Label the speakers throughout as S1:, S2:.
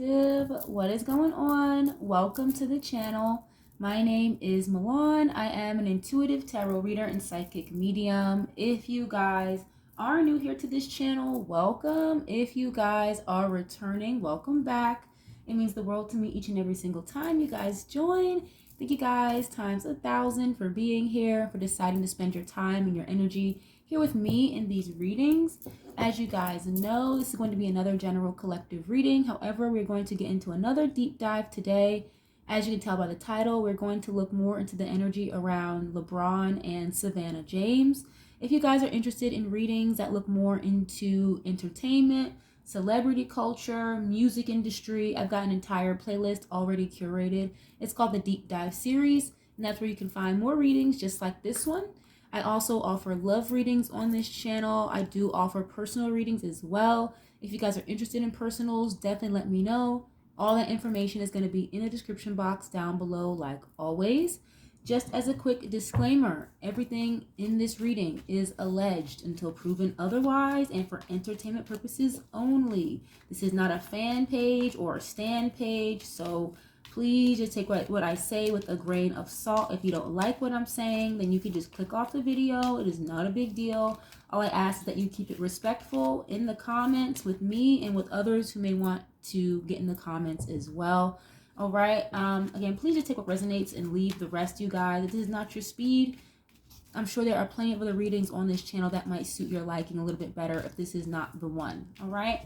S1: Collective, what is going on? Welcome to the channel. My name is Milan. I am an intuitive tarot reader and psychic medium. If you guys are new here to this channel, welcome. If you guys are returning, welcome back. It means the world to me each and every single time you guys join. Thank you guys times 1,000 for being here, for deciding to spend your time and your energy here with me in these readings. As you guys know, this is going to be another general collective reading. However, we're going to get into another deep dive today. As you can tell by the title, we're going to look more into the energy around LeBron and Savannah James. If you guys are interested in readings that look more into entertainment, celebrity culture, music industry, I've got an entire playlist already curated. It's called the Deep Dive series, and that's where you can find more readings just like this one. I also offer love readings on this channel. I do offer personal readings as well. If you guys are interested in personals, definitely let me know. All that information is going to be in the description box down below, like always. Just as a quick disclaimer, everything in this reading is alleged until proven otherwise and for entertainment purposes only. This is not a fan page or a stan page, so please just take what I say with a grain of salt. If you don't like what I'm saying, then you can just click off the video. It is not a big deal. All I ask is that you keep it respectful in the comments with me and with others who may want to get in the comments as well. All right. Again, please just take what resonates and leave the rest, you guys. If this is not your speed, I'm sure there are plenty of other readings on this channel that might suit your liking a little bit better if this is not the one. All right.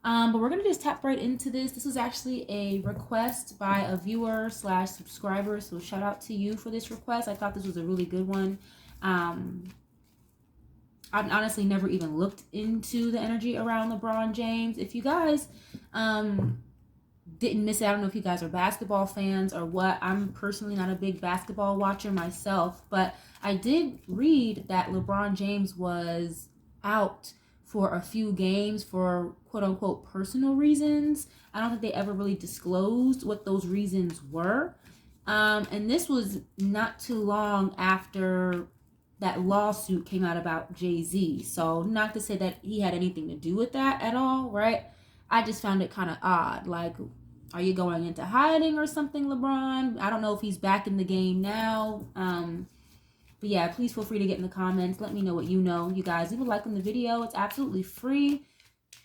S1: But we're going to just tap right into this. This was actually a request by a viewer / subscriber. So shout out to you for this request. I thought this was a really good one. I've honestly never even looked into the energy around LeBron James. If you guys didn't miss it, I don't know if you guys are basketball fans or what. I'm personally not a big basketball watcher myself, but I did read that LeBron James was out for a few games for quote-unquote personal reasons. I don't think they ever really disclosed what those reasons were. And this was not too long after that lawsuit came out about Jay-Z. So not to say that he had anything to do with that at all, right? I just found it kind of odd. Like, are you going into hiding or something, LeBron? I don't know if he's back in the game now. But yeah, please feel free to get in the comments. Let me know what you know. You guys, leave a like on the video. It's absolutely free.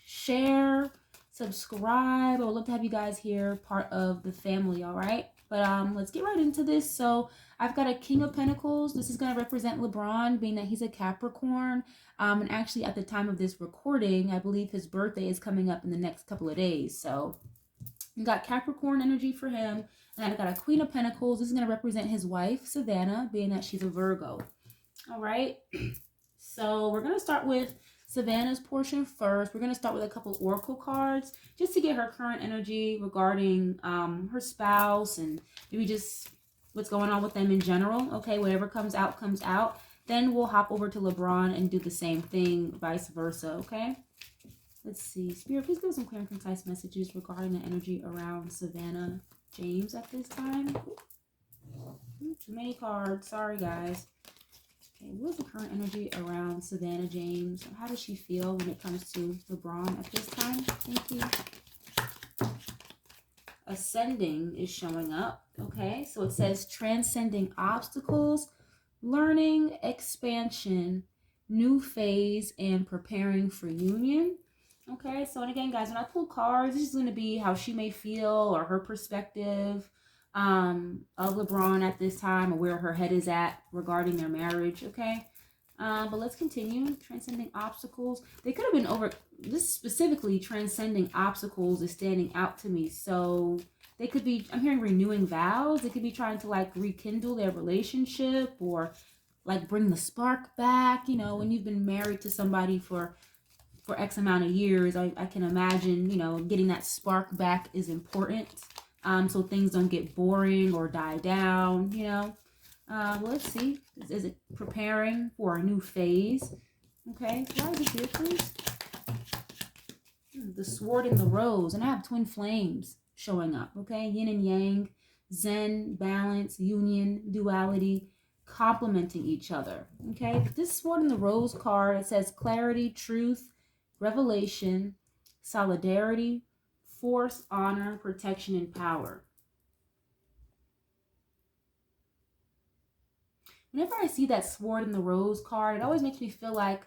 S1: Share, subscribe. I would love to have you guys here, part of the family, all right? But let's get right into this. So I've got a King of Pentacles. This is going to represent LeBron, being that he's a Capricorn. And actually, at the time of this recording, I believe his birthday is coming up in the next couple of days. So you got Capricorn energy for him. And I've got a Queen of Pentacles. This is going to represent his wife, Savannah, being that she's a Virgo. All right. So we're going to start with Savannah's portion first. We're going to start with a couple oracle cards just to get her current energy regarding her spouse and maybe just what's going on with them in general. Okay, whatever comes out, comes out. Then we'll hop over to LeBron and do the same thing, vice versa, okay? Let's see. Spirit, please give us some clear and concise messages regarding the energy around Savannah James at this time. Too many cards. Sorry, guys. Okay, what's the current energy around Savannah James? How does she feel when it comes to LeBron at this time? Thank you. Ascending is showing up. Okay, so it says transcending obstacles, learning, expansion, new phase, and preparing for union. Okay, so and again, guys, when I pull cards, this is going to be how she may feel or her perspective of LeBron at this time, or where her head is at regarding their marriage. Okay, but let's continue. Transcending obstacles. They could have been over this specifically. Transcending obstacles is standing out to me. So they could be, I'm hearing renewing vows. They could be trying to like rekindle their relationship or like bring the spark back. You know, when you've been married to somebody for X amount of years, I can imagine, you know, getting that spark back is important. So things don't get boring or die down, you know. Well, let's see. Is it preparing for a new phase? Okay, why is it here, please? The Sword and the Rose. And I have twin flames showing up, okay? Yin and yang, zen, balance, union, duality, complementing each other, okay? This Sword and the Rose card, it says clarity, truth, revelation, solidarity, force, honor, protection, and power. Whenever I see that Sword in the Rose card, it always makes me feel like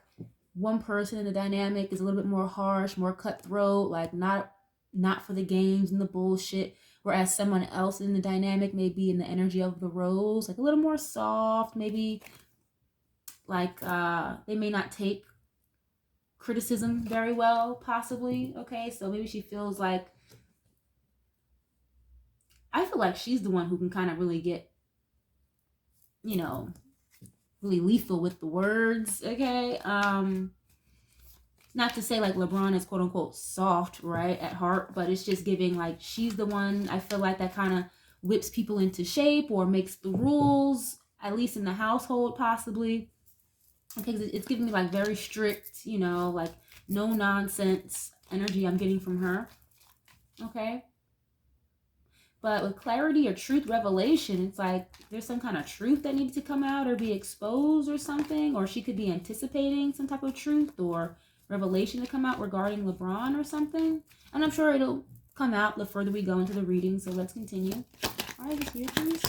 S1: one person in the dynamic is a little bit more harsh, more cutthroat, like not for the games and the bullshit, whereas someone else in the dynamic may be in the energy of the Rose, like a little more soft, maybe like they may not take criticism very well, possibly. Okay, so maybe she feels like, I feel like she's the one who can kind of really get, you know, really lethal with the words. Okay, not to say like LeBron is quote unquote soft, right, at heart, but it's just giving like she's the one, I feel like, that kind of whips people into shape or makes the rules, at least in the household, possibly. Okay, it's giving me like very strict, you know, like no nonsense energy I'm getting from her. Okay, but with clarity or truth revelation, it's like there's some kind of truth that needs to come out or be exposed or something, or she could be anticipating some type of truth or revelation to come out regarding LeBron or something. And I'm sure it'll come out the further we go into the reading, so let's continue. All right, just here, please.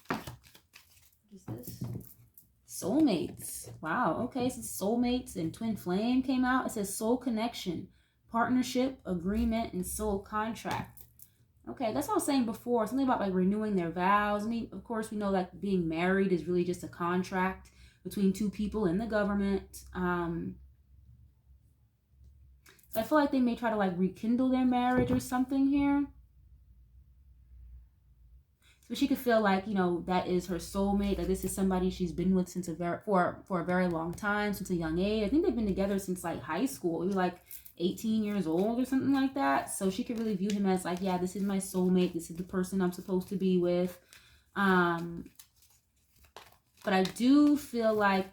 S1: What is this? Soulmates. Wow, okay, so soulmates and twin flame came out. It says soul connection, partnership, agreement, and soul contract. Okay, that's what I was saying before. Something about like renewing their vows. I mean, of course, we know that being married is really just a contract between two people in the government. So I feel like they may try to like rekindle their marriage or something here. So she could feel like, you know, that is her soulmate. Like this is somebody she's been with since for a very long time, since a young age. I think they've been together since like high school. Maybe like 18 years old or something like that. So she could really view him as like, yeah, this is my soulmate. This is the person I'm supposed to be with. But I do feel like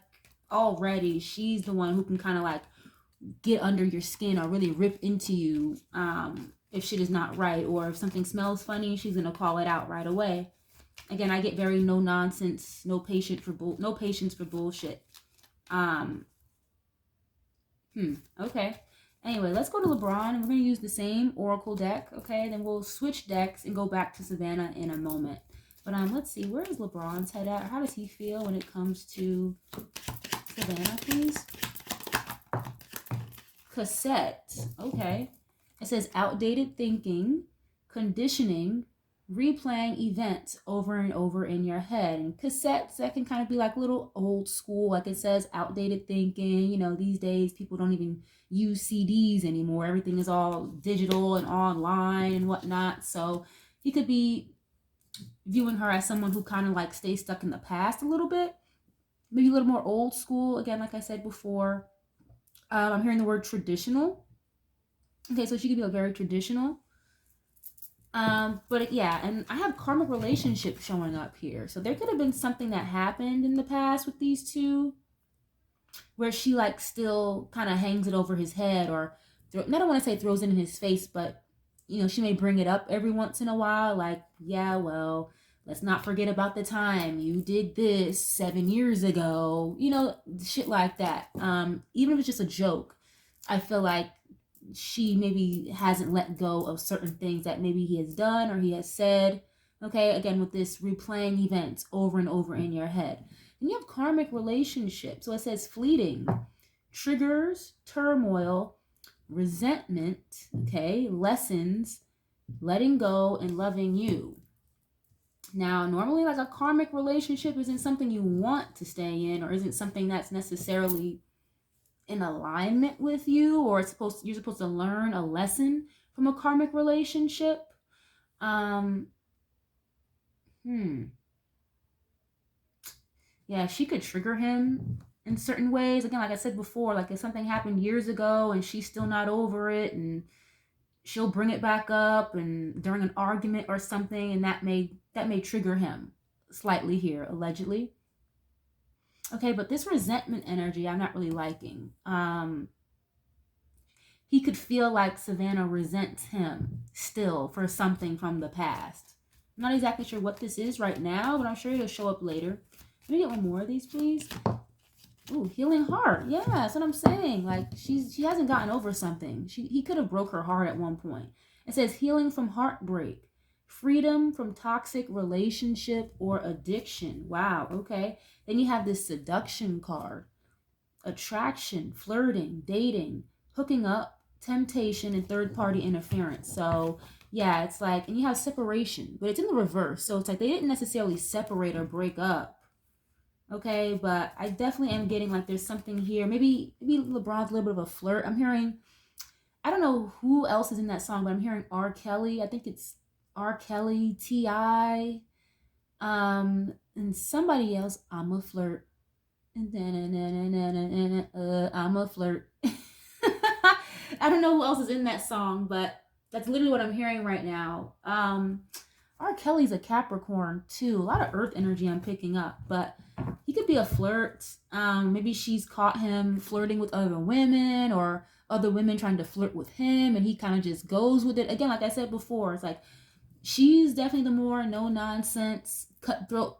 S1: already she's the one who can kind of like get under your skin or really rip into you if shit is not right, or if something smells funny, she's gonna call it out right away. Again, I get very no nonsense, no patience for bullshit. Okay. Anyway, let's go to LeBron, and we're going to use the same Oracle deck, okay? Then we'll switch decks and go back to Savannah in a moment. But let's see, where is LeBron's head at? Or how does he feel when it comes to Savannah, please? Cassette, okay. It says outdated thinking, conditioning, replaying events over and over in your head. And cassettes, that can kind of be like little old school, like it says outdated thinking. You know, these days people don't even use CDs anymore. Everything is all digital and online and whatnot. So he could be viewing her as someone who kind of like stays stuck in the past a little bit, maybe a little more old school. Again, like I said before, I'm hearing the word traditional. Okay, so she could be a very traditional. But yeah, and I have karmic relationship showing up here. So there could have been something that happened in the past with these two where she like still kind of hangs it over his head, or I don't want to say throws it in his face, but you know, she may bring it up every once in a while, like, yeah, well, let's not forget about the time you did this 7 years ago, you know, shit like that. Even if it's just a joke, I feel like she maybe hasn't let go of certain things that maybe he has done or he has said. Okay, again, with this replaying events over and over in your head. And you have karmic relationships. So it says fleeting, triggers, turmoil, resentment, okay, lessons, letting go, and loving you. Now, normally like a karmic relationship isn't something you want to stay in, or isn't something that's necessarily in alignment with you, or you're supposed to learn a lesson from a karmic relationship. Yeah, she could trigger him in certain ways. Again, like I said before, like if something happened years ago and she's still not over it, and she'll bring it back up and during an argument or something, and that may trigger him slightly here, allegedly. Okay, but this resentment energy I'm not really liking. He could feel like Savannah resents him still for something from the past. I'm not exactly sure what this is right now, but I'm sure it'll show up later. Let me get one more of these, please. Ooh, healing heart. Yeah, that's what I'm saying. Like she hasn't gotten over something. He could have broke her heart at one point. It says healing from heartbreak, freedom from toxic relationship or addiction. Wow, okay. Then you have this seduction card, attraction, flirting, dating, hooking up, temptation, and third party interference. So yeah, it's like, and you have separation, but it's in the reverse. So it's like they didn't necessarily separate or break up. Okay, but I definitely am getting like there's something here. Maybe LeBron's a little bit of a flirt. I'm hearing, I don't know who else is in that song, but I'm hearing R. Kelly. I think it's R. Kelly, T.I., and somebody else. I'm a flirt. I'm a flirt. I don't know who else is in that song, but that's literally what I'm hearing right now. R. Kelly's a Capricorn too. A lot of earth energy I'm picking up, but he could be a flirt. Maybe she's caught him flirting with other women or other women trying to flirt with him, and he kind of just goes with it. Again, like I said before, it's like she's definitely the more no nonsense, cutthroat,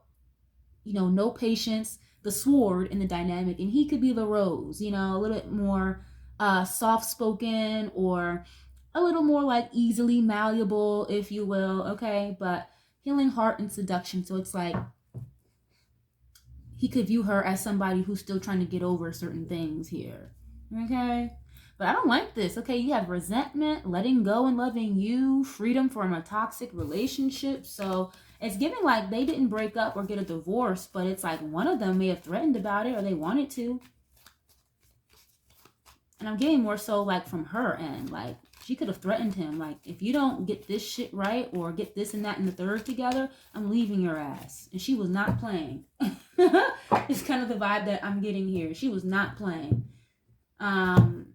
S1: no patience, the sword in the dynamic, and he could be the rose, a little bit more soft spoken or a little more like easily malleable, if you will, okay? But healing heart and seduction. So it's like he could view her as somebody who's still trying to get over certain things here, okay? But I don't like this, okay? You have resentment, letting go and loving you, freedom from a toxic relationship. So it's giving like they didn't break up or get a divorce, but it's like one of them may have threatened about it or they wanted to. And I'm getting more so like from her end, like she could have threatened him, like if you don't get this shit right or get this and that and the third together, I'm leaving your ass. And she was not playing. It's kind of the vibe that I'm getting here. She was not playing. And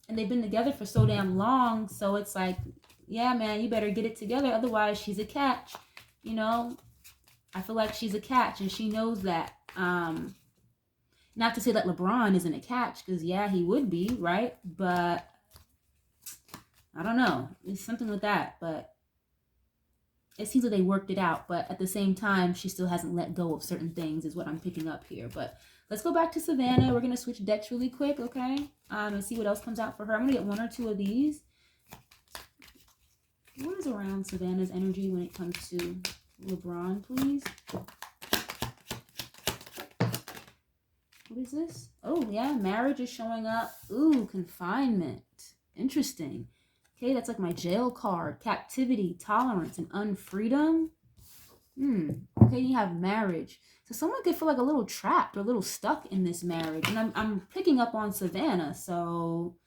S1: they've been together for so damn long, so it's like, yeah, man, you better get it together, otherwise she's a catch. I feel like she's a catch and she knows that. Not to say that LeBron isn't a catch, because yeah, he would be, right? But I don't know. It's something with that, but it seems like they worked it out. But at the same time, she still hasn't let go of certain things, is what I'm picking up here. But let's go back to Savannah. We're going to switch decks really quick, okay? And see what else comes out for her. I'm going to get one or two of these. What is around Savannah's energy when it comes to LeBron, please? What is this? Oh, yeah, marriage is showing up. Ooh, confinement. Interesting. Okay, that's like my jail card. Captivity, tolerance, and unfreedom. Okay, you have marriage. So someone could feel like a little trapped or a little stuck in this marriage. And I'm picking up on Savannah. So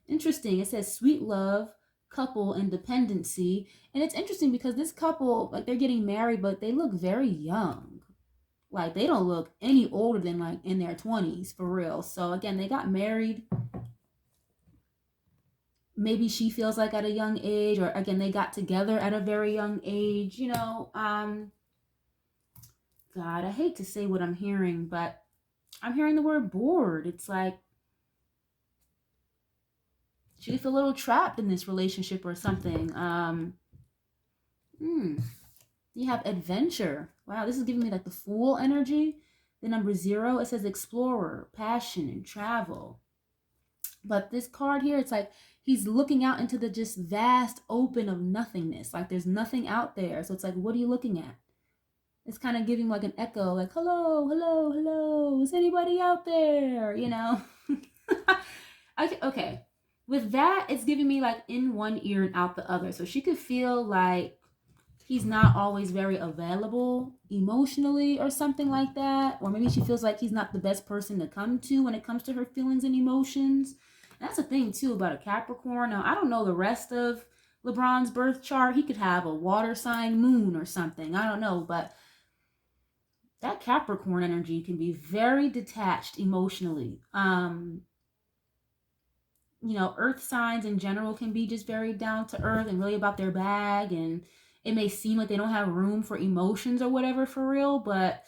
S1: interesting. It says sweet love, couple, and dependency. And it's interesting because this couple, like they're getting married, but they look very young. Like they don't look any older than like in their 20s for real. So again, they got married. Maybe she feels like at a young age, or again, they got together at a very young age, God, I hate to say what I'm hearing, but I'm hearing the word bored. It's like she could feel a little trapped in this relationship or something. You have adventure. Wow, this is giving me like the Fool energy. The number 0, it says explorer, passion, and travel. But this card here, it's like he's looking out into the just vast open of nothingness. Like there's nothing out there. So it's like, what are you looking at? It's kind of giving like an echo, like, hello, hello, hello. Is anybody out there? Okay. With that, it's giving me like in one ear and out the other. So she could feel like he's not always very available emotionally or something like that. Or maybe she feels like he's not the best person to come to when it comes to her feelings and emotions. And that's a thing too about a Capricorn. Now, I don't know the rest of LeBron's birth chart. He could have a water sign moon or something. I don't know. But that Capricorn energy can be very detached emotionally. Earth signs in general can be just very down to earth and really about their bag, and it may seem like they don't have room for emotions or whatever for real, but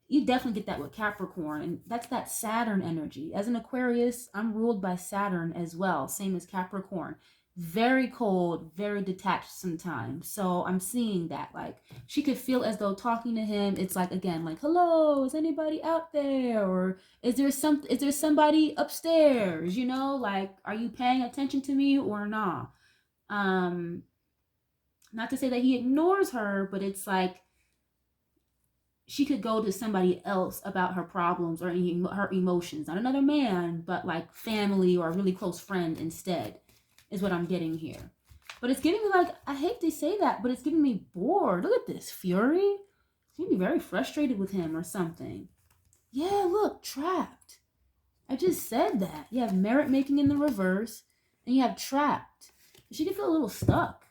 S1: you definitely get that with Capricorn, and that's that Saturn energy. As an Aquarius, I'm ruled by Saturn as well, same as Capricorn. very cold, very detached sometimes. So I'm seeing that, like, she could feel as though talking to him, it's like, again, like, hello, is anybody out there? Or is there somebody upstairs? You know, like, are you paying attention to me or not? Not to say that he ignores her, but it's like she could go to somebody else about her problems or her emotions, not another man, but like family or a really close friend instead, is what I'm getting here. But it's giving me, like, I hate to say that, but it's giving me bored. Look at this fury. It's gonna be very frustrated with him or something. Yeah, look, trapped. I just said that. You have merit making in the reverse, and you have trapped. She can feel a little stuck.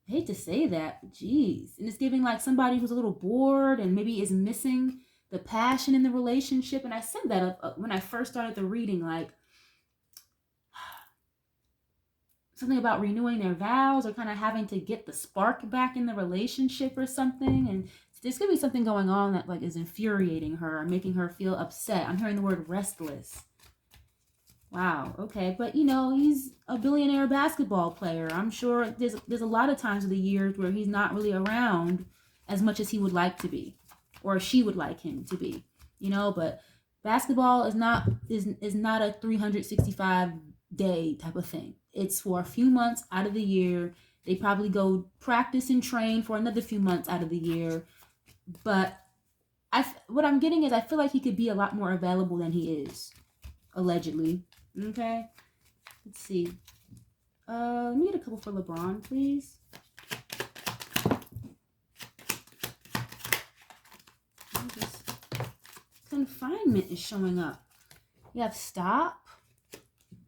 S1: I hate to say that, but geez. And it's giving like somebody who's a little bored and maybe is missing the passion in the relationship. And I said that when I first started the reading, like something about renewing their vows or kind of having to get the spark back in the relationship or something. And there's gonna be something going on that like is infuriating her or making her feel upset. I'm hearing the word restless. Wow, okay. But you know, he's a billionaire basketball player. I'm sure there's a lot of times of the years where he's not really around as much as he would like to be, or she would like him to be. You know, but basketball is not a 365 day type of thing. It's for a few months out of the year. They probably go practice and train for another few months out of the year. But what I'm getting is I feel like he could be a lot more available than he is, allegedly. Okay, let's see. Let me get a couple for LeBron, please. Confinement is showing up. You have stop.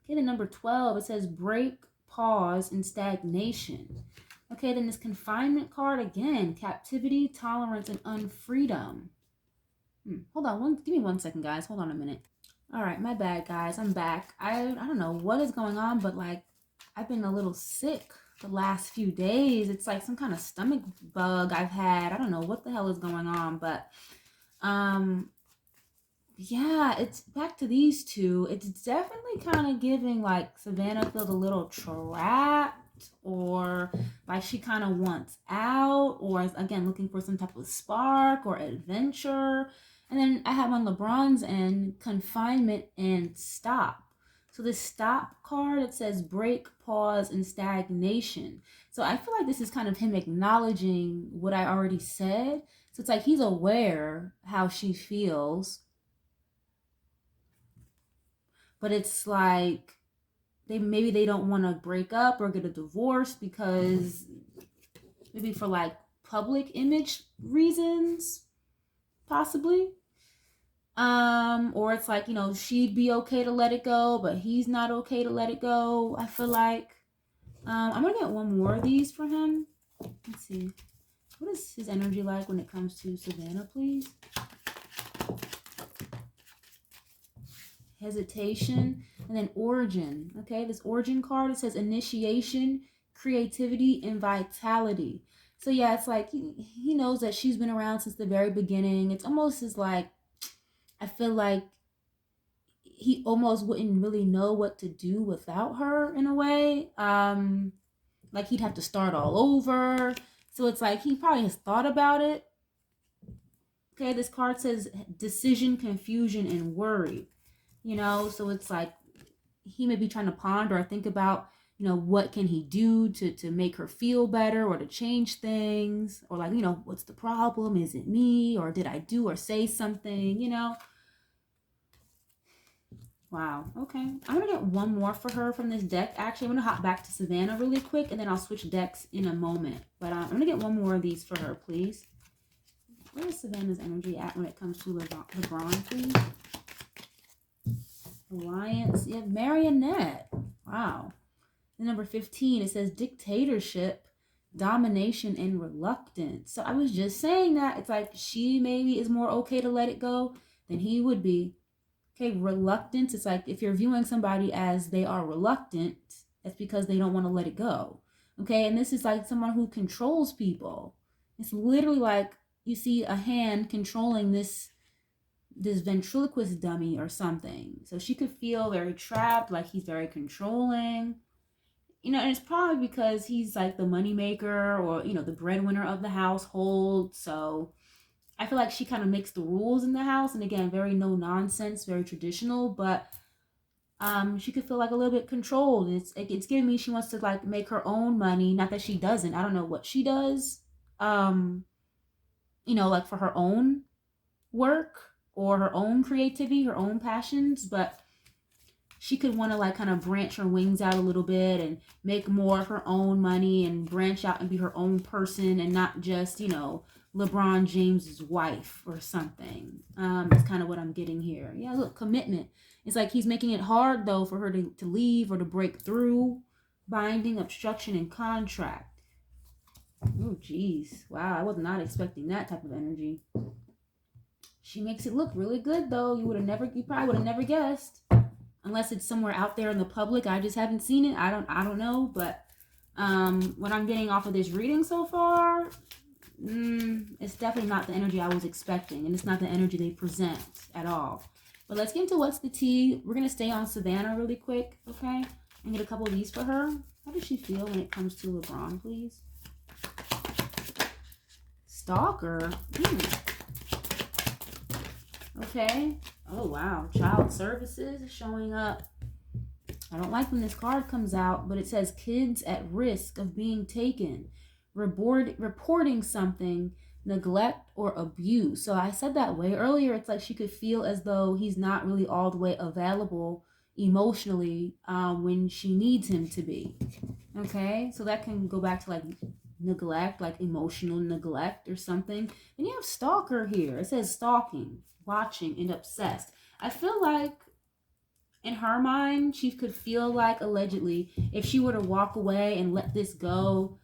S1: Okay, then number 12, it says break, pause, and stagnation. Okay, then this confinement card again, captivity, tolerance, and unfreedom. Hold on, give me 1 second, guys. Hold on a minute. All right, my bad, guys. I'm back. I don't know what is going on, but like I've been a little sick the last few days. It's like some kind of stomach bug I've had. I don't know what the hell is going on, but yeah, it's back to these two. It's definitely kind of giving like Savannah feels a little trapped, or like she kind of wants out, or is again looking for some type of spark or adventure. And then I have on LeBron's end confinement and stop. So this stop card, it says break, pause, and stagnation. So I feel like this is kind of him acknowledging what I already said. So it's like he's aware how she feels, but it's like maybe they don't want to break up or get a divorce because maybe for like public image reasons, possibly. Or it's like, you know, she'd be okay to let it go, but he's not okay to let it go, I feel like. I'm gonna get one more of these for him. Let's see. What is his energy like when it comes to Savannah, please? Hesitation, and then origin. Okay, this origin card, it says initiation, creativity, and vitality. So yeah, it's like he knows that she's been around since the very beginning. It's almost as like, I feel like he almost wouldn't really know what to do without her in a way. Like he'd have to start all over. So it's like he probably has thought about it. Okay, this card says decision, confusion, and worry. You know, so it's like he may be trying to ponder or think about, you know, what can he do to make her feel better or to change things, or like, you know, what's the problem? Is it me, or did I do or say something, you know? Wow, okay. I'm gonna get one more for her from this deck. Actually, I'm gonna hop back to Savannah really quick, and then I'll switch decks in a moment. But I'm gonna get one more of these for her, please. Where is Savannah's energy at when it comes to LeBron, please? Alliance. You have marionette. Wow. And number 15, it says dictatorship, domination, and reluctance. So I was just saying that it's like she maybe is more okay to let it go than he would be. Okay, reluctance, it's like if you're viewing somebody as they are reluctant, that's because they don't want to let it go. Okay, and this is like someone who controls people. It's literally like you see a hand controlling this ventriloquist dummy or something. So she could feel very trapped, like he's very controlling. you know, and it's probably because he's like the moneymaker or, you know, the breadwinner of the household. So I feel like she kind of makes the rules in the house. And again, very no nonsense, very traditional, but she could feel like a little bit controlled. It's giving me she wants to like make her own money. Not that she doesn't. I don't know what she does. You know, like for her own work or her own creativity, her own passions, but she could want to like kind of branch her wings out a little bit and make more of her own money and branch out and be her own person and not just, you know, LeBron James's wife or something. That's kind of what I'm getting here. Yeah, look, commitment. It's like he's making it hard though for her to leave or to break through. Binding, obstruction, and contract. Oh, geez. Wow, I was not expecting that type of energy. She makes it look really good though. You probably would have never guessed. Unless it's somewhere out there in the public. I just haven't seen it. I don't know. But what I'm getting off of this reading so far, it's definitely not the energy I was expecting. And it's not the energy they present at all. But let's get into what's the tea. We're going to stay on Savannah really quick, okay? And get a couple of these for her. How does she feel when it comes to LeBron, please? Stalker. Okay. Oh, wow. Child services is showing up. I don't like when this card comes out, but it says kids at risk of being taken. Reporting something, neglect, or abuse. So I said that way earlier. It's like she could feel as though he's not really all the way available emotionally when she needs him to be. Okay? So that can go back to like neglect, like emotional neglect or something. And you have stalker here. It says stalking, watching, and obsessed. I feel like in her mind, she could feel like allegedly if she were to walk away and let this go,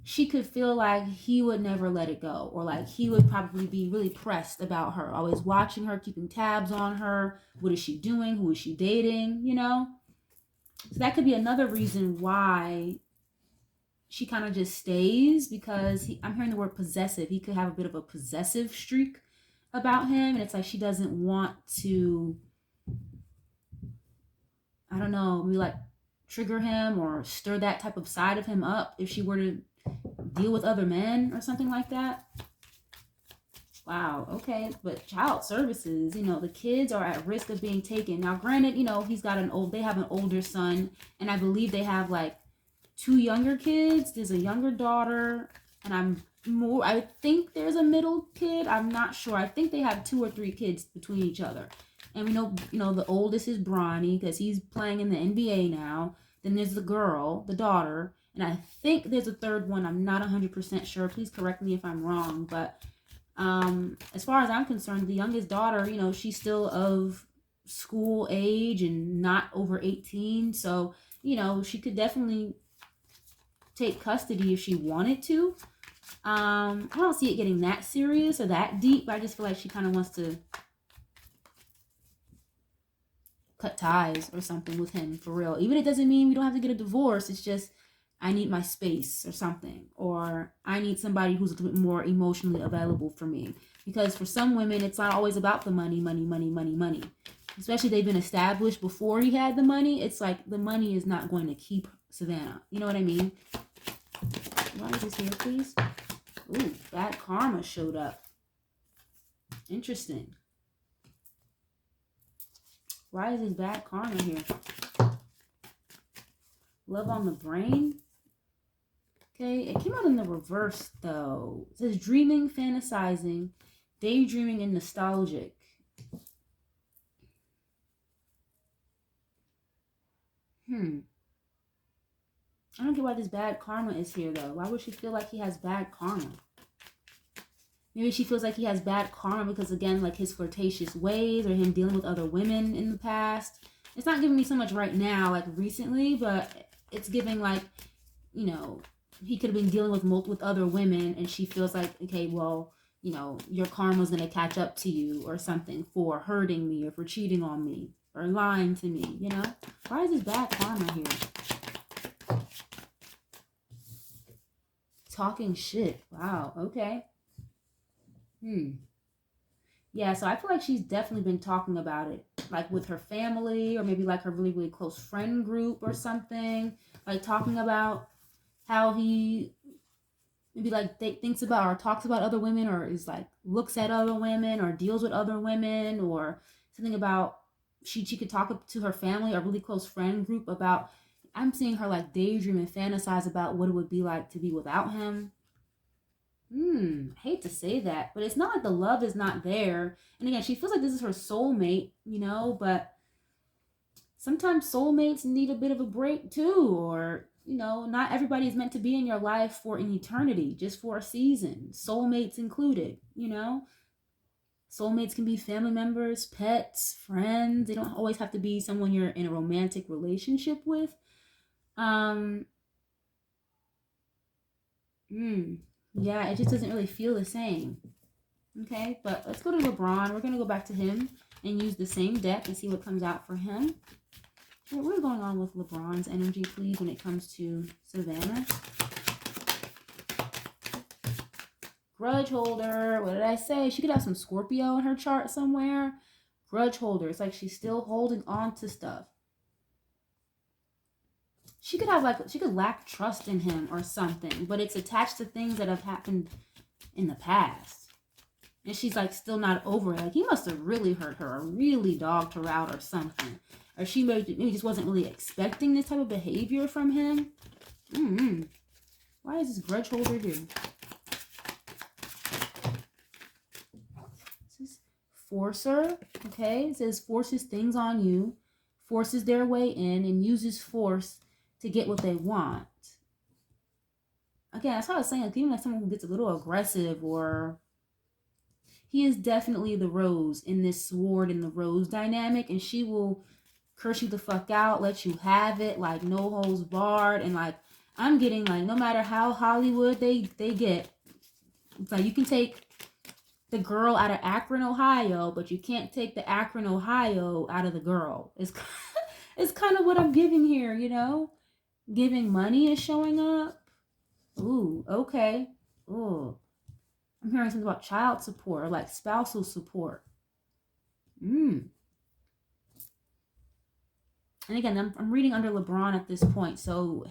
S1: she could feel like he would never let it go, or like he would probably be really pressed about her, always watching her, keeping tabs on her. What is she doing? Who is she dating? You know? So that could be another reason why she kind of just stays, because I'm hearing the word possessive. He could have a bit of a possessive streak about him, and it's like she doesn't want to, I don't know, maybe like trigger him or stir that type of side of him up if she were to deal with other men or something like that. Wow, okay. But child services, you know, the kids are at risk of being taken. Now, granted, you know, they have an older son, and I believe they have like 2 younger kids. There's a younger daughter, and I think there's a middle kid. I'm not sure. I think they have 2 or 3 kids between each other. And we know, you know, the oldest is Bronny because he's playing in the NBA now. Then there's the girl, the daughter, and I think there's a third one. I'm not 100% sure. Please correct me if I'm wrong. But as far as I'm concerned, the youngest daughter, you know, she's still of school age and not over 18. So, you know, she could definitely take custody if she wanted to. I don't see it getting that serious or that deep. But I just feel like she kind of wants to cut ties or something with him for real. Even it doesn't mean we don't have to get a divorce. It's just I need my space or something, or I need somebody who's a little bit more emotionally available for me. Because for some women, it's not always about the money, money, money, money, money. Especially if they've been established before he had the money. It's like the money is not going to keep Savannah. You know what I mean? Why is this here, please? Ooh, bad karma showed up. Interesting. Why is this bad karma here? Love on the brain. Okay, it came out in the reverse though. It says dreaming, fantasizing, daydreaming, and nostalgic. I don't get why this bad karma is here though. Why would she feel like he has bad karma? Maybe she feels like he has bad karma because, again, like his flirtatious ways or him dealing with other women in the past. It's not giving me so much right now, like recently, but it's giving like, you know, he could have been dealing with other women, and she feels like, okay, well, you know, your karma's going to catch up to you or something for hurting me or for cheating on me or lying to me, you know? Why is this bad karma here? Talking shit. Wow, okay. Yeah, so I feel like she's definitely been talking about it. like with her family, or maybe like her really, really close friend group or something, like talking about how he maybe like thinks about or talks about other women, or is like looks at other women or deals with other women, or something about she could talk to her family or really close friend group about. I'm seeing her like daydream and fantasize about what it would be like to be without him. I hate to say that, but it's not like the love is not there. And again, she feels like this is her soulmate, you know, but sometimes soulmates need a bit of a break too, or, you know, not everybody is meant to be in your life for an eternity, just for a season, soulmates included, you know. Soulmates can be family members, pets, friends. They don't always have to be someone you're in a romantic relationship with. Yeah, it just doesn't really feel the same. Okay, but let's go to LeBron. We're going to go back to him and use the same deck and see what comes out for him. What is going on with LeBron's energy, please, when it comes to Savannah? Grudge holder. What did I say? She could have some Scorpio in her chart somewhere. Grudge holder. It's like she's still holding on to stuff. She could have she could lack trust in him or something, but it's attached to things that have happened in the past. And she's like still not over it. Like he must have really hurt her or really dogged her out or something. Or she maybe just wasn't really expecting this type of behavior from him. Why is this grudge holder here? This is forcer. Okay, it says forces things on you, forces their way in, and uses force to get what they want. Again, that's what I was saying. Like, even like someone who gets a little aggressive, or he is definitely the rose in this sword and the rose dynamic, and she will curse you the fuck out, let you have it, like no holds barred. And like I'm getting like no matter how Hollywood they get, it's like you can take the girl out of Akron, Ohio, but you can't take the Akron, Ohio out of the girl. It's kind of what I'm giving here, you know. Giving money is showing up. Ooh, okay. Ooh. I'm hearing something about child support or like spousal support. And again, I'm reading under LeBron at this point, so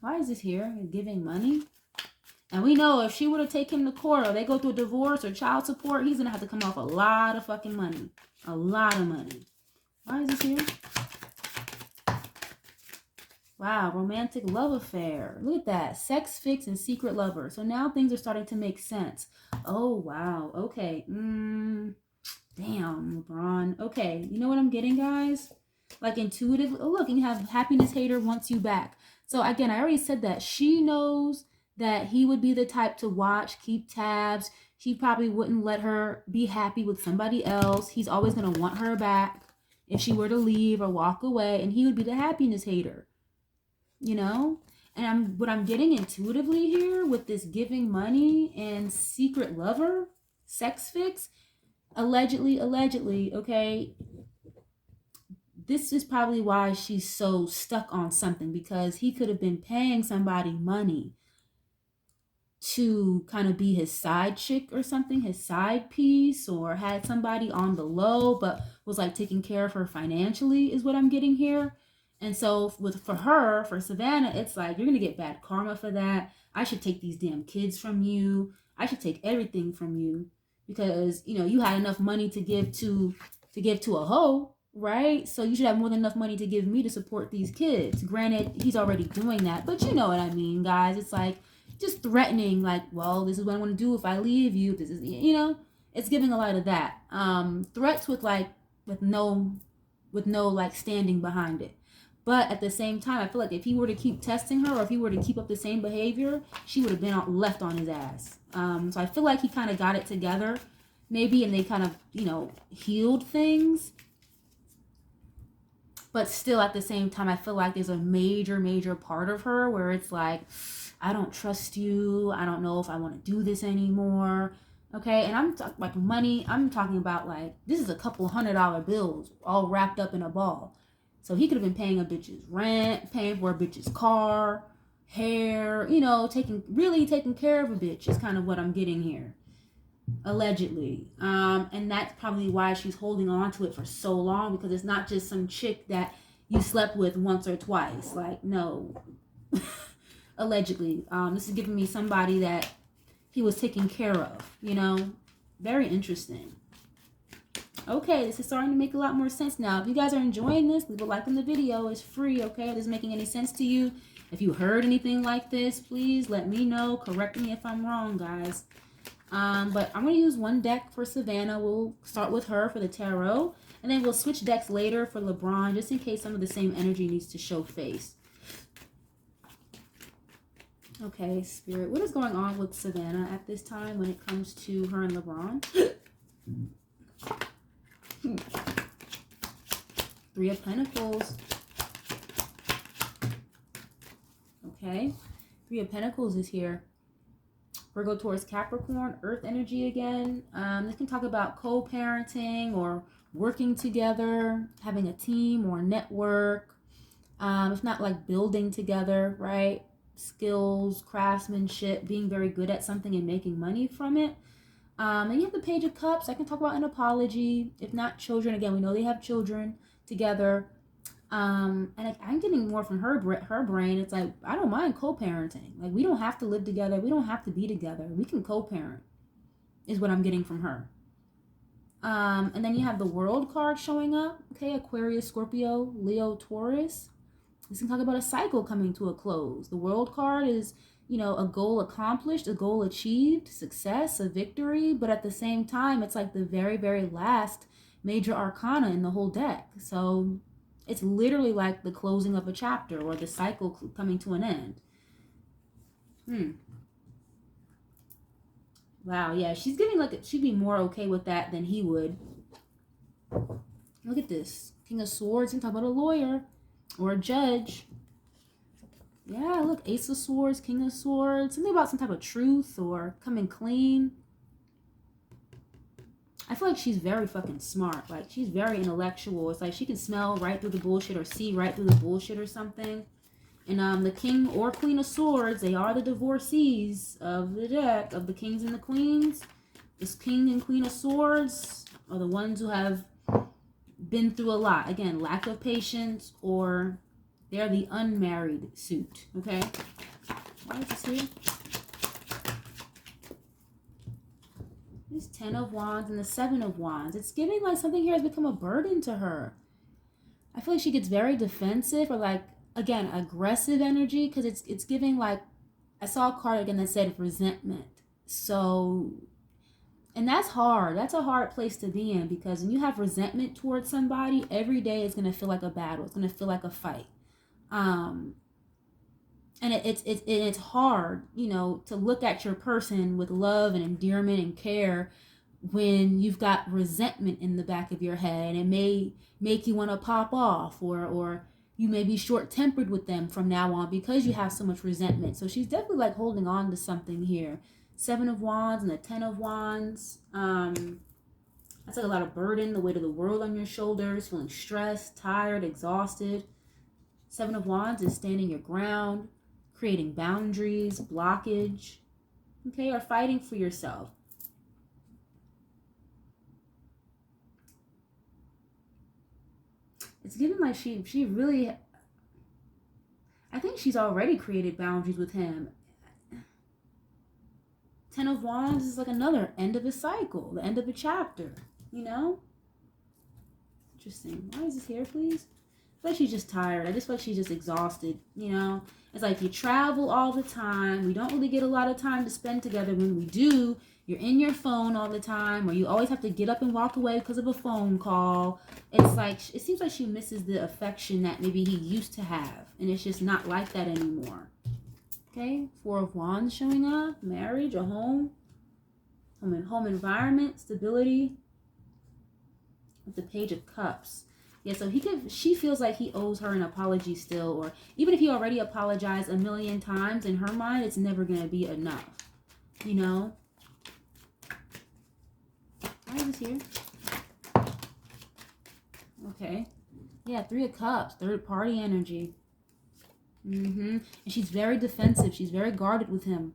S1: why is this here? Giving money? And we know if she would have taken him to court, or they go through a divorce or child support, he's gonna have to come off a lot of fucking money. A lot of money. Why is this here? Wow, romantic love affair. Look at that. Sex fix and secret lover. So now things are starting to make sense. Oh, wow. Okay. Damn, LeBron. Okay, you know what I'm getting, guys? Like intuitive. Oh, look, you have happiness hater wants you back. So again, I already said that. She knows that he would be the type to watch, keep tabs. He probably wouldn't let her be happy with somebody else. He's always going to want her back if she were to leave or walk away. And he would be the happiness hater. You know? And what I'm getting intuitively here with this giving money and secret lover, sex fix, allegedly, okay? This is probably why she's so stuck on something, because he could have been paying somebody money to kind of be his side chick or something, his side piece, or had somebody on the low, but was like taking care of her financially is what I'm getting here. And so for Savannah, it's like, you're going to get bad karma for that. I should take these damn kids from you. I should take everything from you because, you know, you had enough money to give to a hoe, right? So you should have more than enough money to give me to support these kids. Granted, he's already doing that, but you know what I mean, guys. It's like just threatening, like, well, this is what I'm going to do if I leave you. This is, you know, it's giving a lot of that. Threats with no like standing behind it. But at the same time, I feel like if he were to keep testing her, or if he were to keep up the same behavior, she would have been left on his ass. So I feel like he kind of got it together, maybe, and they kind of, you know, healed things. But still, at the same time, I feel like there's a major part of her where it's like, I don't trust you. I don't know if I want to do this anymore. Okay, and I'm talking like money. I'm talking about like, this is a couple $100 bills all wrapped up in a ball. So he could have been paying a bitch's rent, paying for a bitch's car, hair, you know, really taking care of a bitch is kind of what I'm getting here. Allegedly. And that's probably why she's holding on to it for so long, because it's not just some chick that you slept with once or twice. Like, no. Allegedly. This is giving me somebody that he was taking care of, you know. Very interesting. Okay, this is starting to make a lot more sense now. If you guys are enjoying this, leave a like on the video. It's free, okay? If this is making any sense to you, if you heard anything like this, please let me know. Correct me if I'm wrong, guys. But I'm going to use one deck for Savannah. We'll start with her for the tarot. And then we'll switch decks later for LeBron, just in case some of the same energy needs to show face. Okay, Spirit. What is going on with Savannah at this time when it comes to her and LeBron? Three of Pentacles. Okay. Three of Pentacles is here. Virgo towards Capricorn, Earth energy again. This can talk about co-parenting or working together, having a team or a network. If not, like building together, right? Skills, craftsmanship, being very good at something and making money from it. And you have the Page of Cups. I can talk about an apology. If not, children. Again, we know they have children together. And I'm getting more from her brain. It's like, I don't mind co-parenting. Like, we don't have to live together. We don't have to be together. We can co-parent, is what I'm getting from her. And then you have the World card showing up. Okay, Aquarius, Scorpio, Leo, Taurus. This can talk about a cycle coming to a close. The World card is, you know, a goal accomplished, a goal achieved, success, a victory. But at the same time, it's like the very, very last major arcana in the whole deck. So it's literally like the closing of a chapter or the cycle coming to an end. Wow, yeah, she's giving like she'd be more okay with that than he would. Look at this. King of Swords. You can talk about a lawyer or a judge. Yeah, look, Ace of Swords, King of Swords. Something about some type of truth or coming clean. I feel like she's very fucking smart. Like, she's very intellectual. It's like she can smell right through the bullshit or see right through the bullshit or something. And the King or Queen of Swords, they are the divorcees of the deck, of the Kings and the Queens. This King and Queen of Swords are the ones who have been through a lot. Again, lack of patience, or they're the unmarried suit. Okay? Why is this here? This 10 of Wands and the 7 of Wands. It's giving like something here has become a burden to her. I feel like she gets very defensive or like, again, aggressive energy, because it's giving like, I saw a card again that said resentment. So, and that's hard. That's a hard place to be in, because when you have resentment towards somebody, every day is going to feel like a battle. It's going to feel like a fight. And it's hard, you know, to look at your person with love and endearment and care when you've got resentment in the back of your head. It may make you want to pop off, or you may be short-tempered with them from now on because you have so much resentment. So she's definitely like holding on to something here. 7 of Wands and the 10 of Wands. That's like a lot of burden, the weight of the world on your shoulders, feeling stressed, tired, exhausted. 7 of Wands is standing your ground, creating boundaries, blockage, okay, or fighting for yourself. It's given like she really, I think she's already created boundaries with him. 10 of Wands is like another end of a cycle, the end of a chapter, you know? Interesting. Why is this here, please? I feel like she's just tired. I just feel like she's just exhausted, you know? It's like you travel all the time. We don't really get a lot of time to spend together. When we do, you're in your phone all the time, or you always have to get up and walk away because of a phone call. It's like, it seems like she misses the affection that maybe he used to have, and it's just not like that anymore. Okay, 4 of Wands showing up, marriage, a home environment, stability. With the Page of Cups. Yeah, so she feels like he owes her an apology still, or even if he already apologized a million times, in her mind, it's never going to be enough, you know? Why is this here? Okay. Yeah, 3 of Cups, third party energy. And she's very defensive. She's very guarded with him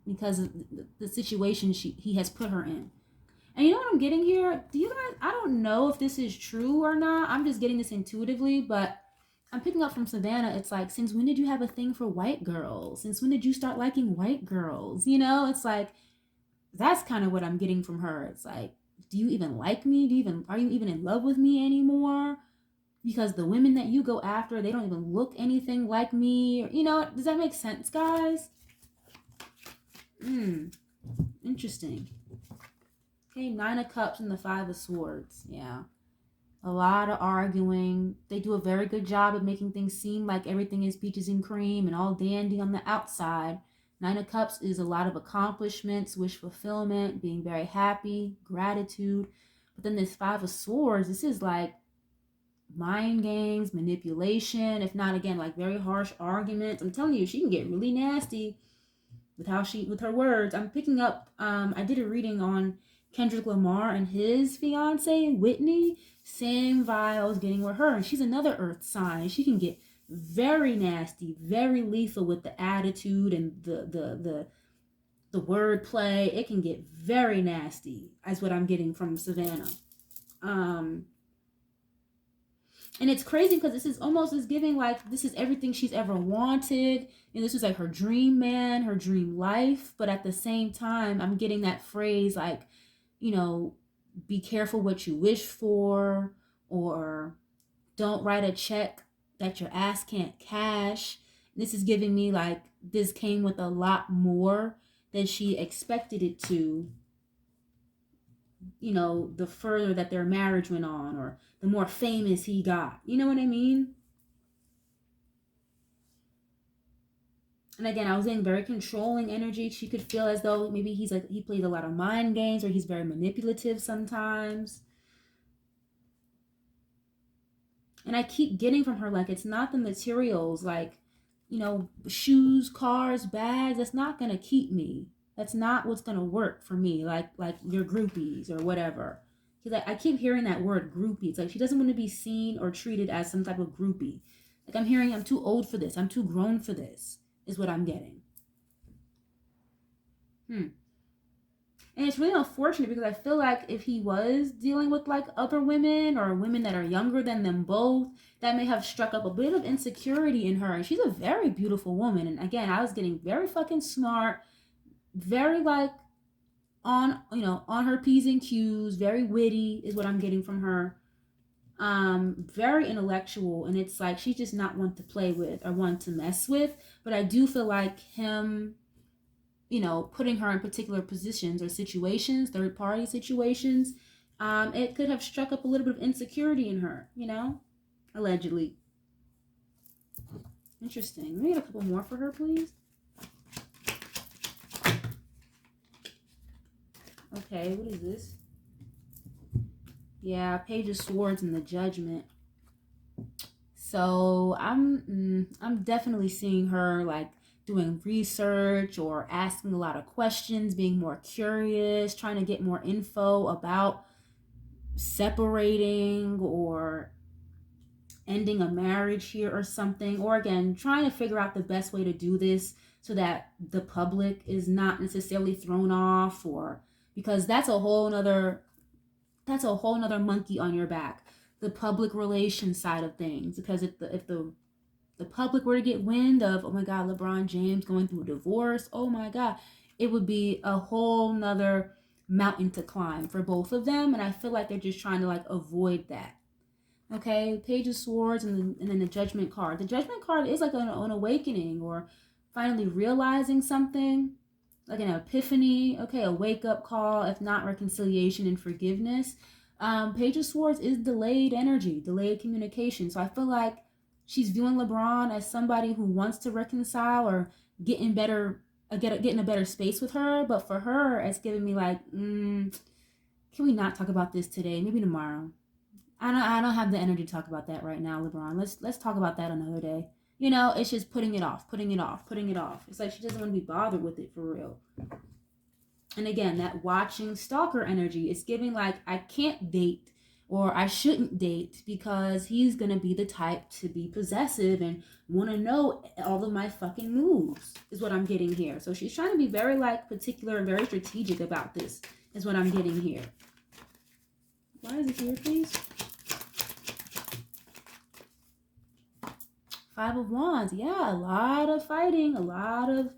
S1: because of the situation he has put her in. And you know what I'm getting here? Do you guys, I don't know if this is true or not. I'm just getting this intuitively, but I'm picking up from Savannah. It's like, since when did you have a thing for white girls? Since when did you start liking white girls? You know, it's like, that's kind of what I'm getting from her. It's like, do you even like me? Are you even in love with me anymore? Because the women that you go after, they don't even look anything like me. You know, does that make sense, guys? Interesting. Okay, 9 of Cups and the 5 of Swords. Yeah. A lot of arguing. They do a very good job of making things seem like everything is peaches and cream and all dandy on the outside. 9 of Cups is a lot of accomplishments, wish fulfillment, being very happy, gratitude. But then this 5 of Swords, this is like mind games, manipulation, if not, again, like very harsh arguments. I'm telling you, she can get really nasty with her words. I'm picking up, I did a reading on Kendrick Lamar and his fiance Whitney. Same vibes getting with her, and she's another earth sign. She can get very nasty, very lethal with the attitude and the word play. It can get very nasty, is what I'm getting from Savannah. And it's crazy because this is almost as giving like this is everything she's ever wanted. And this was like her dream man, her dream life. But at the same time, I'm getting that phrase like, you know, be careful what you wish for, or don't write a check that your ass can't cash. This is giving me like this came with a lot more than she expected it to, you know, the further that their marriage went on, or the more famous he got. You know what I mean? And again, I was in very controlling energy. She could feel as though maybe he's like, he plays a lot of mind games, or he's very manipulative sometimes. And I keep getting from her, like, it's not the materials, like, you know, shoes, cars, bags, that's not going to keep me. That's not what's going to work for me, like your groupies or whatever. Because I keep hearing that word groupie. It's like she doesn't want to be seen or treated as some type of groupie. Like I'm hearing, I'm too old for this. I'm too grown for this, is what I'm getting. And it's really unfortunate because I feel like if he was dealing with like other women or women that are younger than them both, that may have struck up a bit of insecurity in her. And she's a very beautiful woman. And again, I was getting very fucking smart, very like on, you know, on her P's and Q's, very witty is what I'm getting from her. Very intellectual, and it's like she's just not one to play with or one to mess with. But I do feel like him, you know, putting her in particular positions or situations, third party situations, it could have struck up a little bit of insecurity in her, you know, allegedly. Interesting. Let me get a couple more for her, please. Okay, what is this? Yeah, Page of Swords and the Judgment. So I'm definitely seeing her like doing research or asking a lot of questions, being more curious, trying to get more info about separating or ending a marriage here or something, or again trying to figure out the best way to do this so that the public is not necessarily thrown off, or because that's a whole nother monkey on your back, the public relations side of things. Because if the public were to get wind of, oh my God, LeBron James going through a divorce, oh my God, it would be a whole nother mountain to climb for both of them. And I feel like they're just trying to like avoid that. Okay, Page of Swords and then the Judgment card. The Judgment card is like an awakening, or finally realizing something, like an epiphany. Okay, a wake-up call, if not reconciliation and forgiveness. Page of Swords is delayed energy, delayed communication. So I feel like she's viewing LeBron as somebody who wants to reconcile or get in a better space with her. But for her, it's giving me like, can we not talk about this today? Maybe tomorrow. I don't have the energy to talk about that right now, LeBron. Let's talk about that another day. You know, it's just putting it off. It's like she doesn't want to be bothered with it for real. And again, that watching stalker energy is giving like, I can't date or I shouldn't date because he's gonna be the type to be possessive and want to know all of my fucking moves, is what I'm getting here. So she's trying to be very like particular and very strategic about this, is what I'm getting here. Why is it here, please? Five of Wands. Yeah, a lot of fighting, a lot of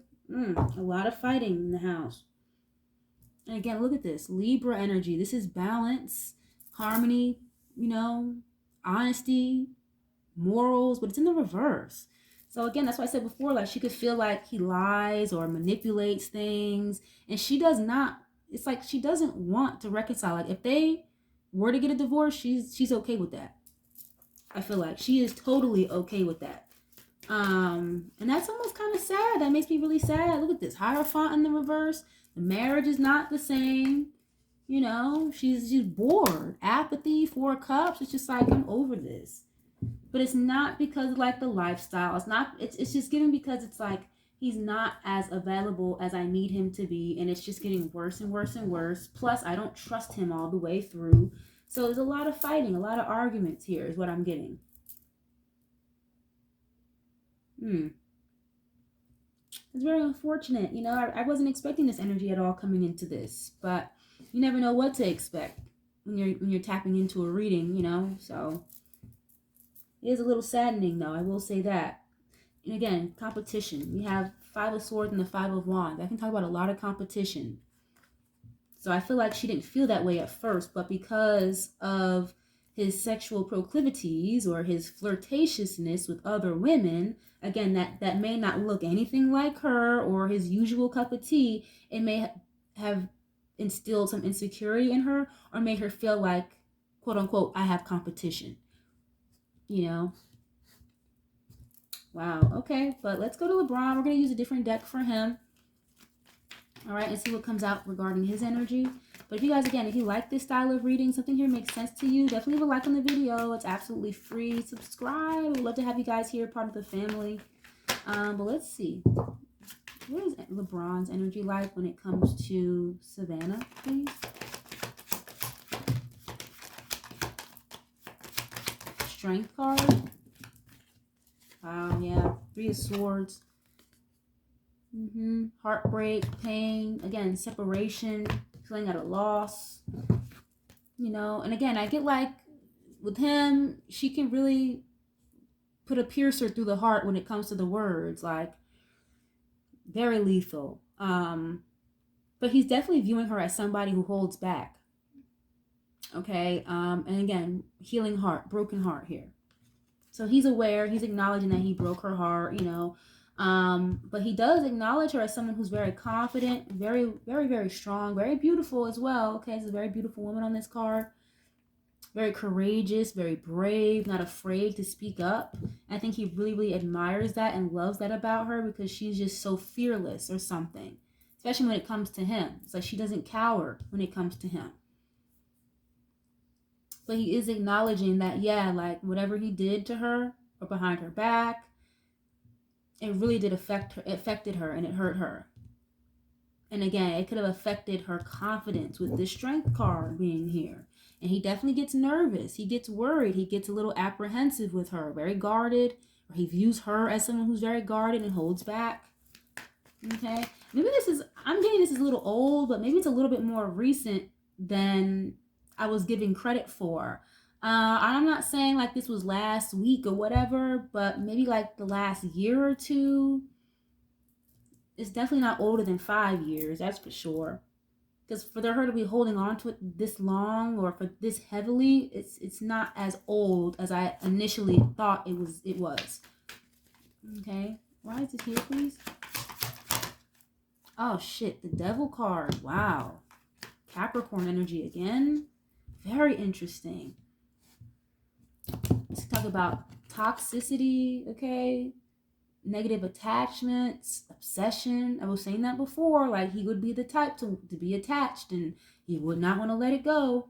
S1: fighting in the house. And again, look at this. Libra energy. This is balance, harmony, you know, honesty, morals, but it's in the reverse. So again, that's why I said before, like she could feel like he lies or manipulates things. And she does not, it's like she doesn't want to reconcile. Like if they were to get a divorce, she's okay with that. I feel like she is totally okay with that. And that's almost kind of sad. That makes me really sad. Look at this. Hierophant in the reverse. The marriage is not the same. You know, she's bored. Apathy, 4 cups. It's just like, I'm over this. But it's not because of like the lifestyle. It's just given because it's like he's not as available as I need him to be. And it's just getting worse and worse and worse. Plus, I don't trust him all the way through. So there's a lot of fighting, a lot of arguments here is what I'm getting. It's very unfortunate. You know, I wasn't expecting this energy at all coming into this, but you never know what to expect when you're tapping into a reading, you know. So it is a little saddening, though. I will say that. And again, competition. We have 5 of Swords and the 5 of Wands. I can talk about a lot of competition. So I feel like she didn't feel that way at first, but because of his sexual proclivities or his flirtatiousness with other women, again, that may not look anything like her or his usual cup of tea, it may have instilled some insecurity in her or made her feel like, quote unquote, I have competition, you know. Wow, okay, but let's go to LeBron. We're going to use a different deck for him. All right, and see what comes out regarding his energy. But if you guys, again, if you like this style of reading, something here makes sense to you, definitely leave a like on the video. It's absolutely free. Subscribe. We'd love to have you guys here, part of the family. But let's see. What is LeBron's energy like when it comes to Savannah, please? Strength card. Wow, yeah. 3 of Swords. Heartbreak, pain, again, separation, feeling at a loss, you know. And again, I get like with him, she can really put a piercer through the heart when it comes to the words, like very lethal. But he's definitely viewing her as somebody who holds back. Okay. And again, healing heart, broken heart here. So he's aware, he's acknowledging that he broke her heart, you know. But he does acknowledge her as someone who's very confident, very, very, very strong, very beautiful as well. Okay, there's a very beautiful woman on this card. Very courageous, very brave, not afraid to speak up. I think he really, really admires that and loves that about her because she's just so fearless or something. Especially when it comes to him. It's like she doesn't cower when it comes to him. But he is acknowledging that, yeah, like whatever he did to her or behind her back, it really did affected her and it hurt her. And again, it could have affected her confidence with this strength card being here. And he definitely gets nervous. He gets worried. He gets a little apprehensive with her, very guarded. Or he views her as someone who's very guarded and holds back. Okay. Maybe I'm getting this is a little old, but maybe it's a little bit more recent than I was giving credit for. I'm not saying like this was last week or whatever, but maybe like the last year or two. It's definitely not older than 5 years, that's for sure. Because for her to be holding on to it this long or for this heavily, it's not as old as I initially thought it was. Okay, why is it here, please? Oh shit, the Devil card. Wow. Capricorn energy again. Very interesting. Let's talk about toxicity, okay? Negative attachments, obsession. I was saying that before, like he would be the type to be attached and he would not want to let it go.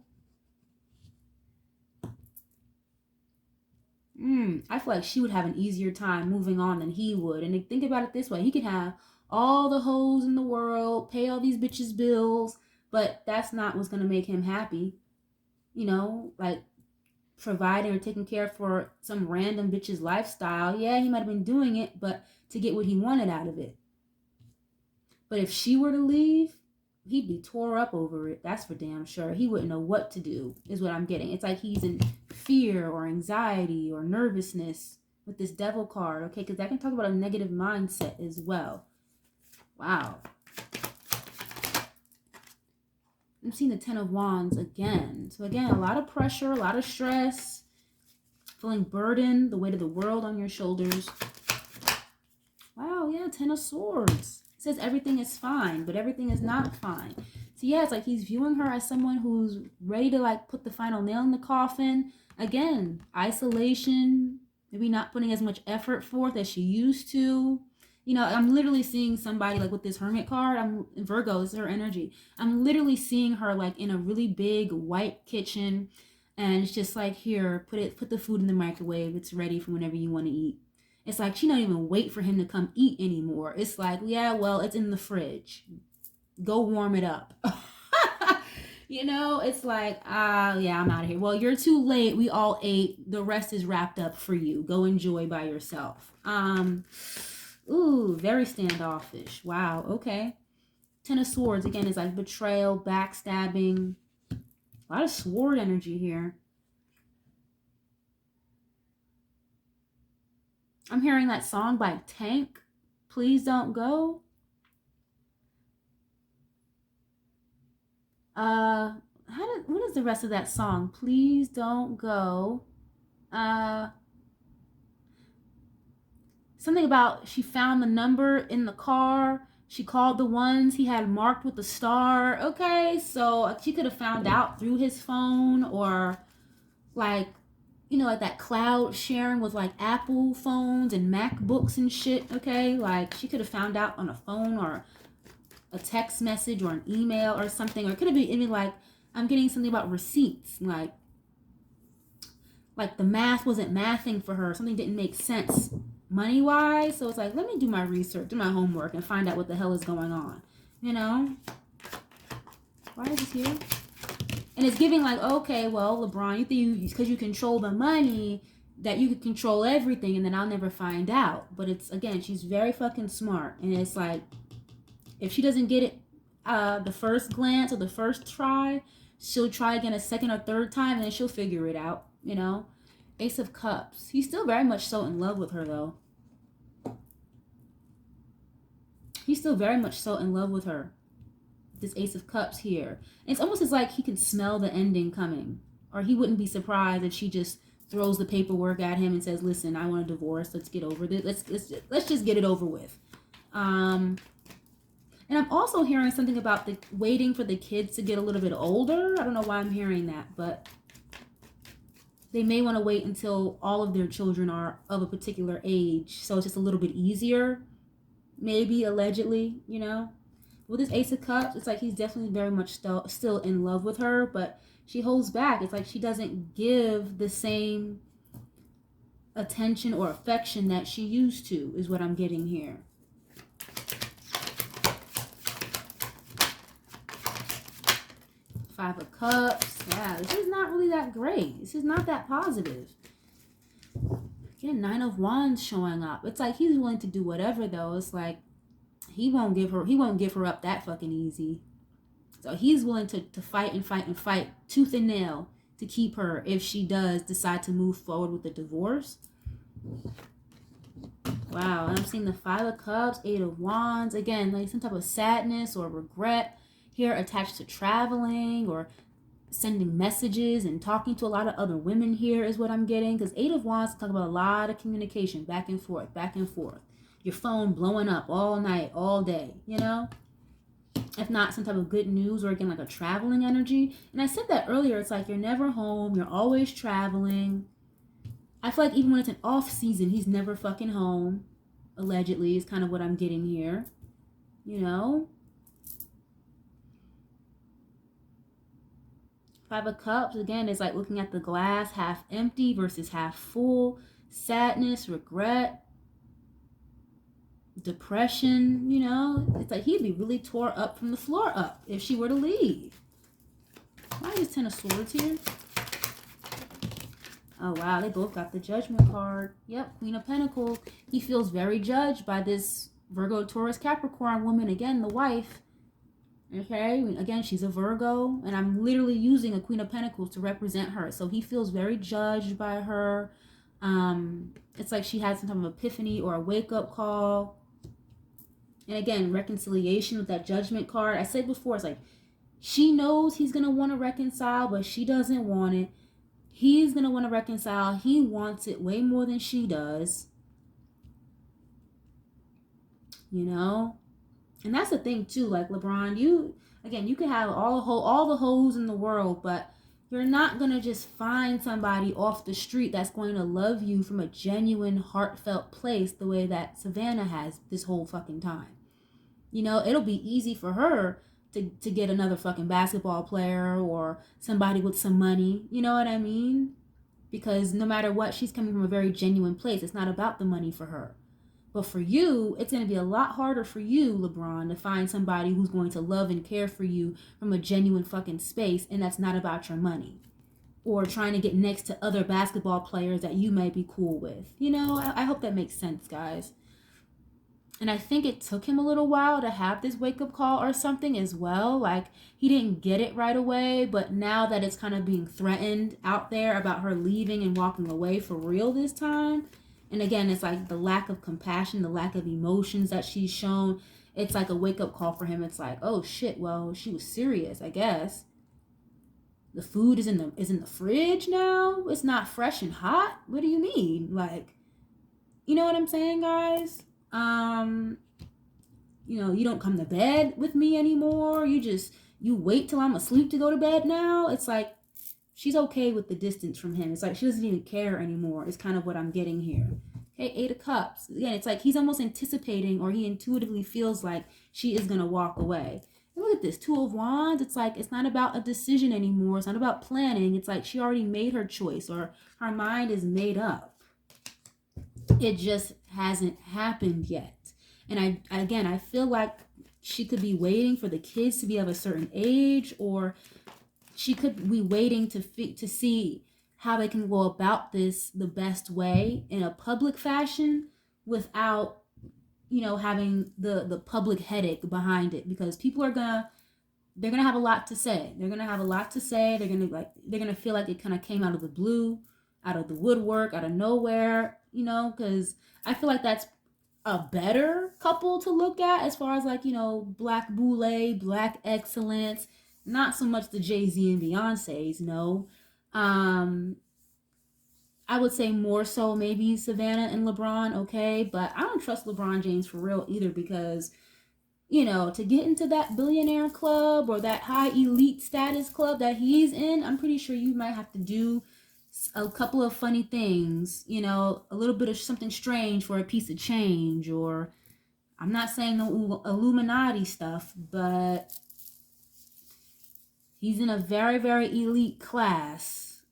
S1: I feel like she would have an easier time moving on than he would. And think about it this way. He could have all the hoes in the world, pay all these bitches bills, but that's not what's going to make him happy. You know, like providing or taking care for some random bitch's lifestyle. Yeah, he might have been doing it, but to get what he wanted out of it. But if she were to leave, he'd be tore up over it. That's for damn sure. He wouldn't know what to do, is what I'm getting. It's like he's in fear or anxiety or nervousness with this devil card, okay? Because that can talk about a negative mindset as well. Wow. I'm seeing the Ten of Wands again. So again, a lot of pressure, a lot of stress, feeling burdened, the weight of the world on your shoulders. Wow, yeah, Ten of Swords. It says everything is fine, but everything is not fine. So yeah, it's like he's viewing her as someone who's ready to like put the final nail in the coffin. Again, isolation, maybe not putting as much effort forth as she used to. You know, I'm literally seeing somebody like with this Hermit card. I'm Virgo, this is her energy. I'm literally seeing her like in a really big white kitchen, and it's just like, here, put the food in the microwave. It's ready for whenever you want to eat. It's like she don't even wait for him to come eat anymore. It's like, yeah, well, it's in the fridge. Go warm it up. You know, it's like, yeah, I'm out of here. Well, you're too late. We all ate. The rest is wrapped up for you. Go enjoy by yourself. Ooh, very standoffish. Wow, okay. Ten of Swords, again, is like betrayal, backstabbing. A lot of sword energy here. I'm hearing that song by Tank, Please Don't Go. What is the rest of that song? Please Don't Go. Something about she found the number in the car. She called the ones he had marked with a star. Okay, so she could have found out through his phone, or like, you know, like that cloud sharing with like Apple phones and MacBooks and shit. Okay, like she could have found out on a phone or a text message or an email or something. Or it could have been even like, I'm getting something about receipts, like the math wasn't mathing for her. Something didn't make sense money wise. So it's like, let me do my research, do my homework, and find out what the hell is going on. You know? Why is this here? And it's giving like, okay, well, LeBron, you think because you control the money that you could control everything, and then I'll never find out. But it's, again, she's very fucking smart. And it's like, if she doesn't get it the first glance or the first try, she'll try again a second or third time, and then she'll figure it out, you know? Ace of Cups. He's still very much so in love with her, though. He's still very much so in love with her. This Ace of Cups here. And it's almost as like he can smell the ending coming. Or he wouldn't be surprised if she just throws the paperwork at him and says, listen, I want a divorce. Let's get over this. Let's just get it over with. And I'm also hearing something about the waiting for the kids to get a little bit older. I don't know why I'm hearing that, but they may want to wait until all of their children are of a particular age. So it's just a little bit easier, maybe, allegedly, you know. With this Ace of Cups, it's like he's definitely very much still in love with her, but she holds back. It's like she doesn't give the same attention or affection that she used to, is what I'm getting here. Five of Cups. Yeah, this is not really that great. This is not that positive. Again, Nine of Wands showing up. It's like he's willing to do whatever, though. It's like he won't give her up that fucking easy. So he's willing to fight and fight and fight tooth and nail to keep her if she does decide to move forward with the divorce. Wow, and I'm seeing the Five of Cups, Eight of Wands. Again, like some type of sadness or regret here attached to traveling or sending messages and talking to a lot of other women here is what I'm getting. Because Eight of Wands talk about a lot of communication, back and forth, back and forth. Your phone blowing up all night, all day, you know? If not some type of good news, or again, like a traveling energy. And I said that earlier, it's like you're never home, you're always traveling. I feel like even when it's an off season, he's never fucking home, allegedly, is kind of what I'm getting here, you know? Five of Cups, again, is like looking at the glass half empty versus half full. Sadness, regret, depression, you know? It's like he'd be really tore up from the floor up if she were to leave. Why is Ten of Swords here? Oh, wow. They both got the Judgment card. Yep, Queen of Pentacles. He feels very judged by this Virgo, Taurus, Capricorn woman. Again, the wife. Okay, again, she's a Virgo, and I'm literally using a Queen of Pentacles to represent her. So he feels very judged by her. It's like she had some type of epiphany or a wake-up call. And again, reconciliation with that Judgment card. I said before, it's like she knows he's going to want to reconcile, but she doesn't want it. He's going to want to reconcile. He wants it way more than she does. You know? And that's the thing too, like LeBron, you can have all the hoes in the world, but you're not going to just find somebody off the street that's going to love you from a genuine, heartfelt place the way that Savannah has this whole fucking time. You know, it'll be easy for her to get another fucking basketball player or somebody with some money. You know what I mean? Because no matter what, she's coming from a very genuine place. It's not about the money for her. But for you, it's going to be a lot harder for you, LeBron, to find somebody who's going to love and care for you from a genuine fucking space, and that's not about your money. Or trying to get next to other basketball players that you might be cool with. You know, I hope that makes sense, guys. And I think it took him a little while to have this wake-up call or something as well. Like, he didn't get it right away, but now that it's kind of being threatened out there about her leaving and walking away for real this time. And again, it's like the lack of compassion, the lack of emotions that she's shown. It's like a wake-up call for him. It's like, oh shit, well, she was serious, I guess. The food is in the fridge now? It's not fresh and hot? What do you mean? Like, you know what I'm saying, guys? You know, you don't come to bed with me anymore. You wait till I'm asleep to go to bed now. It's like she's okay with the distance from him. It's like she doesn't even care anymore. It's kind of what I'm getting here. Okay, 8 of Cups. Again, it's like he's almost anticipating, or he intuitively feels like she is going to walk away. And look at this, 2 of Wands. It's like it's not about a decision anymore. It's not about planning. It's like she already made her choice, or her mind is made up. It just hasn't happened yet. And I feel like she could be waiting for the kids to be of a certain age, or she could be waiting to see how they can go about this the best way in a public fashion without, you know, having the public headache behind it, because people are they're gonna have a lot to say. They're gonna have a lot to say. They're gonna feel like it kind of came out of the blue, out of the woodwork, out of nowhere, you know, because I feel like that's a better couple to look at as far as, like, you know, black boule, black excellence, not so much the Jay-Z and Beyonce's, no. I would say more so maybe Savannah and LeBron, okay, but I don't trust LeBron James for real either, because, you know, to get into that billionaire club or that high elite status club that he's in, I'm pretty sure you might have to do a couple of funny things, you know, a little bit of something strange for a piece of change, or I'm not saying no Illuminati stuff, but he's in a very, very elite class.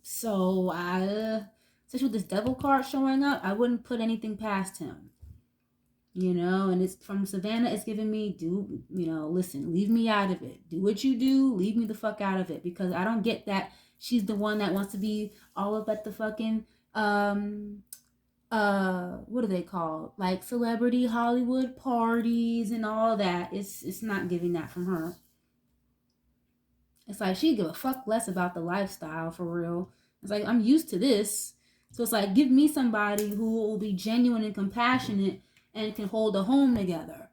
S1: So especially with this devil card showing up, I wouldn't put anything past him. You know, and it's from Savannah, it's giving me, listen, leave me out of it. Do what you do, leave me the fuck out of it, because I don't get that she's the one that wants to be all up at the fucking, what are they called? Like celebrity Hollywood parties and all that. It's not giving that from her. It's like she give a fuck less about the lifestyle for real. It's like, I'm used to this. So it's like, give me somebody who will be genuine and compassionate and can hold a home together.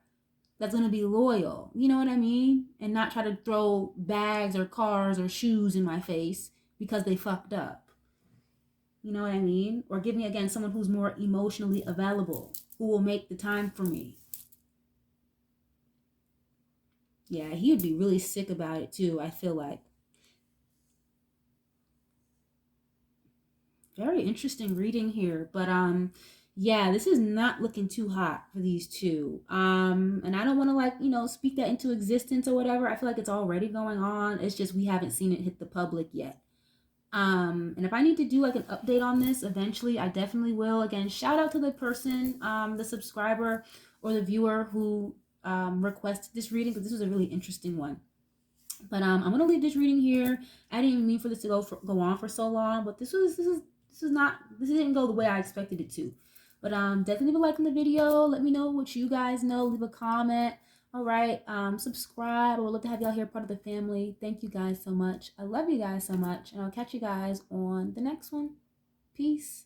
S1: That's going to be loyal. You know what I mean? And not try to throw bags or cars or shoes in my face because they fucked up. You know what I mean? Or give me, again, someone who's more emotionally available, who will make the time for me. Yeah, he would be really sick about it too, I feel like. Very interesting reading here. But yeah, this is not looking too hot for these two. And I don't want to, like, you know, speak that into existence or whatever. I feel like it's already going on. It's just we haven't seen it hit the public yet. And if I need to do like an update on this eventually, I definitely will. Again, shout out to the person, the subscriber or the viewer who requested this reading, because this was a really interesting one. But I'm gonna leave this reading here. I didn't even mean for this to go on for so long, but this didn't go the way I expected it to. But definitely leave a like on the video. Let me know what you guys know. Leave a comment. All right. Subscribe. I would love to have y'all here, part of the family. Thank you guys so much. I love you guys so much, and I'll catch you guys on the next one. Peace.